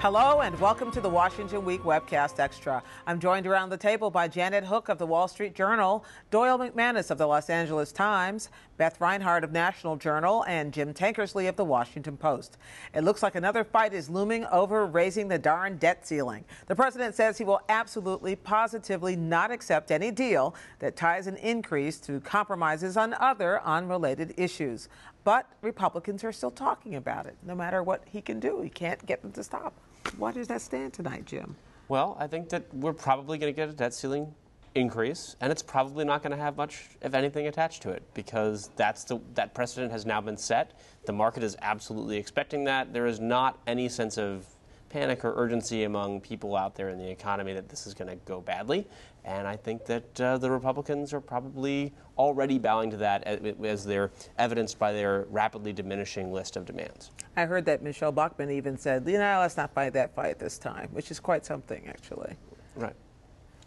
Hello and welcome to the Washington Week Webcast Extra. I'm joined around the table by Janet Hook of the Wall Street Journal, Doyle McManus of the Los Angeles Times, Beth Reinhardt of National Journal, and Jim Tankersley of the Washington Post. It looks like another fight is looming over raising the darn debt ceiling. The president says he will absolutely, positively not accept any deal that ties an increase to compromises on other unrelated issues. But Republicans are still talking about it. No matter what he can do, he can't get them to stop. Why does that stand tonight, Jim? Well, I think that we're probably going to get a debt ceiling increase, and it's probably not going to have much, if anything, attached to it, because that precedent has now been set. The market is absolutely expecting that. There is not any sense of panic or urgency among people out there in the economy that this is going to go badly. And I think that the Republicans are probably already bowing to that, as they're evidenced by their rapidly diminishing list of demands. I heard that Michelle Bachmann even said, let's not fight that fight this time, which is quite something, actually. Right.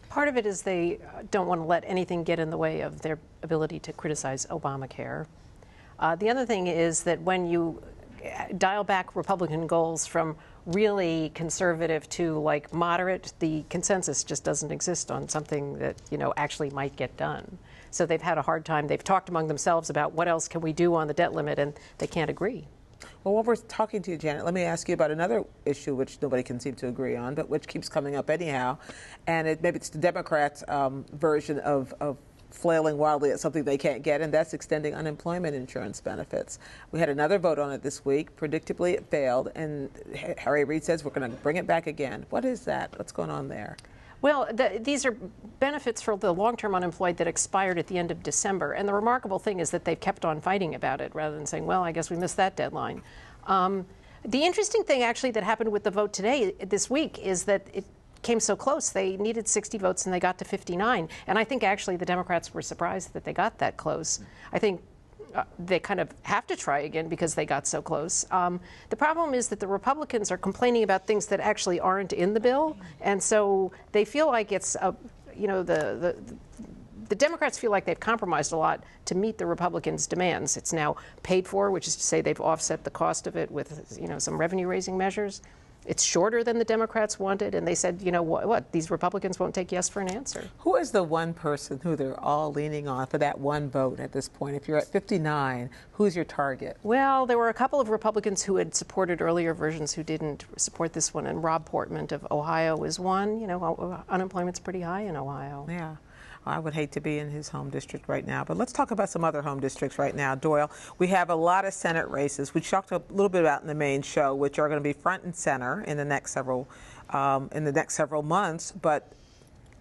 Part of it is they don't want to let anything get in the way of their ability to criticize Obamacare. The other thing is that when you dial back Republican goals from really conservative to like moderate, the consensus just doesn't exist on something that actually might get done. So they've had a hard time. They've talked among themselves about what else can we do on the debt limit, and they can't agree. Well, while we're talking to you, Janet, let me ask you about another issue which nobody can seem to agree on, but which keeps coming up anyhow. And maybe it's the Democrats' version of flailing wildly at something they can't get, and that's extending unemployment insurance benefits. We had another vote on it this week. Predictably, it failed, and Harry Reid says we're going to bring it back again. What is that? What's going on there? Well, these are benefits for the long-term unemployed that expired at the end of December, and the remarkable thing is that they've kept on fighting about it rather than saying, well, I guess we missed that deadline. The interesting thing, actually, that happened with the vote this week is that it came so close. They needed 60 votes and they got to 59. And I think actually the Democrats were surprised that they got that close. I think they kind of have to try again because they got so close. The problem is that the Republicans are complaining about things that actually aren't in the bill. And so they feel like it's, the Democrats feel like they've compromised a lot to meet the Republicans' demands. It's now paid for, which is to say they've offset the cost of it with, some revenue-raising measures. It's shorter than the Democrats wanted, and they said, what, these Republicans won't take yes for an answer. Who is the one person who they're all leaning on for that one vote at this point? If you're at 59, who's your target? Well, there were a couple of Republicans who had supported earlier versions who didn't support this one, and Rob Portman of Ohio is one. Unemployment's pretty high in Ohio. Yeah. I would hate to be in his home district right now. But let's talk about some other home districts right now. Doyle, we have a lot of Senate races. We talked a little bit about in the main show, which are going to be front and center in the next several months. But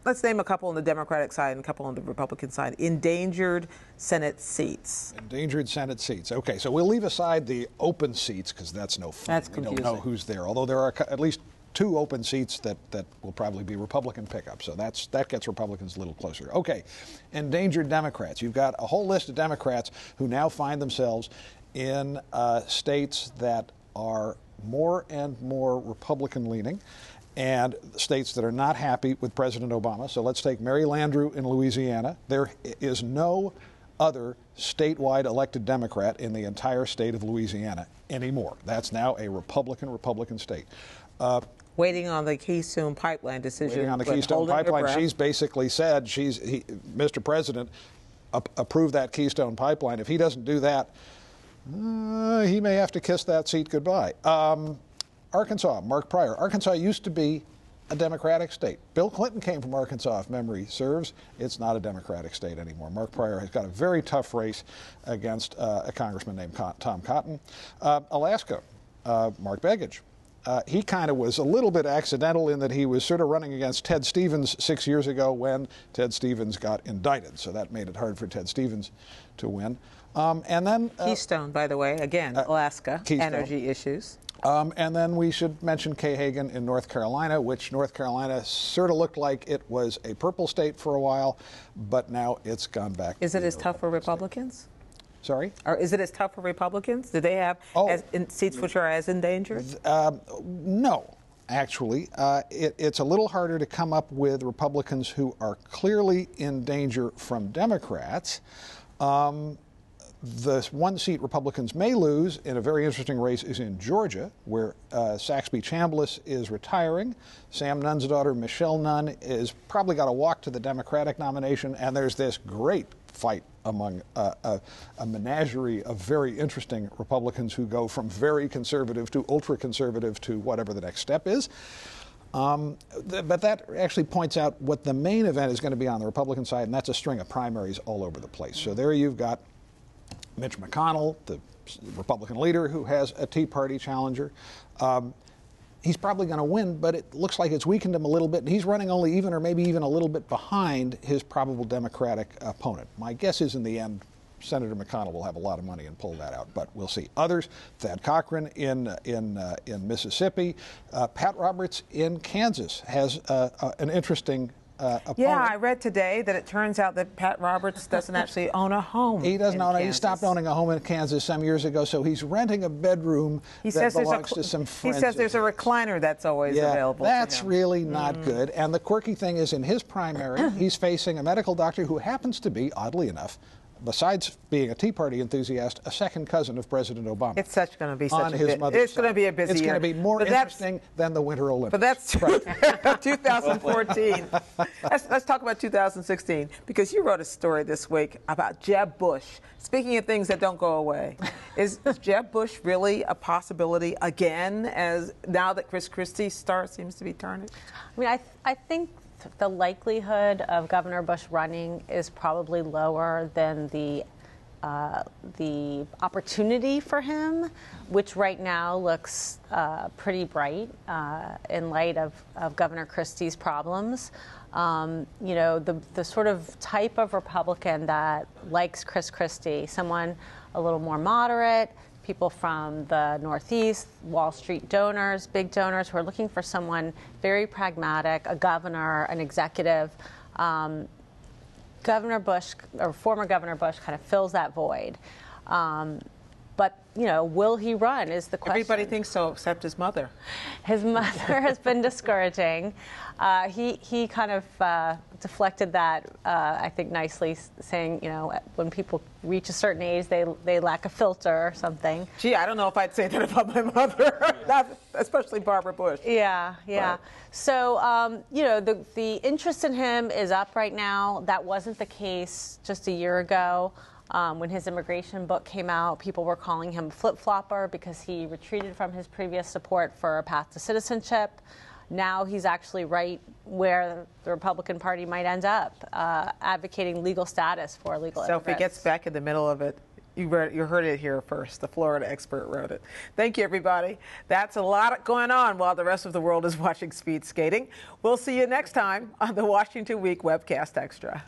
let's name a couple on the Democratic side and a couple on the Republican side. Endangered Senate seats. Endangered Senate seats. Okay, so we'll leave aside the open seats because that's no fun. That's confusing. We don't know who's there, although there are at least 2 open seats that will probably be Republican pickup. So that gets Republicans a little closer. Okay, endangered Democrats. You've got a whole list of Democrats who now find themselves in states that are more and more Republican-leaning and states that are not happy with President Obama. So let's take Mary Landrieu in Louisiana. There is no other statewide elected Democrat in the entire state of Louisiana anymore. That's now a Republican state. Waiting on the Keystone Pipeline decision. Waiting on the Keystone Pipeline. She's basically said, Mr. President, approve that Keystone Pipeline. If he doesn't do that, he may have to kiss that seat goodbye. Arkansas, Mark Pryor. Arkansas used to be a Democratic state. Bill Clinton came from Arkansas, if memory serves. It's not a Democratic state anymore. Mark Pryor has got a very tough race against a congressman named Tom Cotton. Alaska, Mark Begich. He kind of was a little bit accidental in that he was sort of running against Ted Stevens 6 years ago when Ted Stevens got indicted. So that made it hard for Ted Stevens to win. And then Keystone, by the way, again, Alaska, Keystone. Energy issues. And then we should mention Kay Hagan in North Carolina, which North Carolina sort of looked like it was a purple state for a while, but now it's gone back. Is it as tough for Republicans? Sorry? Or is it as tough for Republicans? Do they have seats which are as endangered? No, actually. It's a little harder to come up with Republicans who are clearly in danger from Democrats. The one seat Republicans may lose in a very interesting race is in Georgia, where Saxby Chambliss is retiring. Sam Nunn's daughter, Michelle Nunn, is probably got to walk to the Democratic nomination, and there's this great fight among a menagerie of very interesting Republicans who go from very conservative to ultra-conservative to whatever the next step is. But that actually points out what the main event is going to be on the Republican side, and that's a string of primaries all over the place. So there you've got Mitch McConnell, the Republican leader, who has a Tea Party challenger. He's probably going to win, but it looks like it's weakened him a little bit, and he's running only even or maybe even a little bit behind his probable Democratic opponent. My guess is in the end, Senator McConnell will have a lot of money and pull that out, but we'll see. Others, Thad Cochran in Mississippi, Pat Roberts in Kansas has an interesting opponent. Yeah, I read today that it turns out that Pat Roberts doesn't actually own a home. He doesn't own it. He stopped owning a home in Kansas some years ago, so he's renting a bedroom that belongs to some friends. He says there's a recliner that's always available. That's really not good. And the quirky thing is, in his primary, he's facing a medical doctor who happens to be, oddly enough, besides being a Tea Party enthusiast, a second cousin of President Obama. It's going to be such on his mother's It's going to be a busy It's year. going to be more interesting than the Winter Olympics. But that's right. 2014. Let's talk about 2016, because you wrote a story this week about Jeb Bush. Speaking of things that don't go away, is Jeb Bush really a possibility again, as now that Chris Christie's star seems to be turning? I mean, I think the likelihood of Governor Bush running is probably lower than the opportunity for him, which right now looks pretty bright in light of Governor Christie's problems. You know, the sort of type of Republican that likes Chris Christie, someone a little more moderate, people from the Northeast, Wall Street donors, big donors who are looking for someone very pragmatic, a governor, an executive. Governor Bush, or former Governor Bush, kind of fills that void. But, you know, will he run is the question. Everybody thinks so, except his mother. His mother has been discouraging. He kind of deflected that, I think, nicely, saying, you know, when people reach a certain age, they lack a filter or something. Gee, I don't know if I'd say that about my mother, not especially Barbara Bush. Yeah. But. So, you know, the interest in him is up right now. That wasn't the case just a year ago. When his immigration book came out, people were calling him a flip-flopper because he retreated from his previous support for a path to citizenship. Now he's actually right where the Republican Party might end up, advocating legal status for illegal immigrants. So if he gets back in the middle of it, you heard it here first. The Florida expert wrote it. Thank you, everybody. That's a lot going on while the rest of the world is watching speed skating. We'll see you next time on the Washington Week Webcast Extra.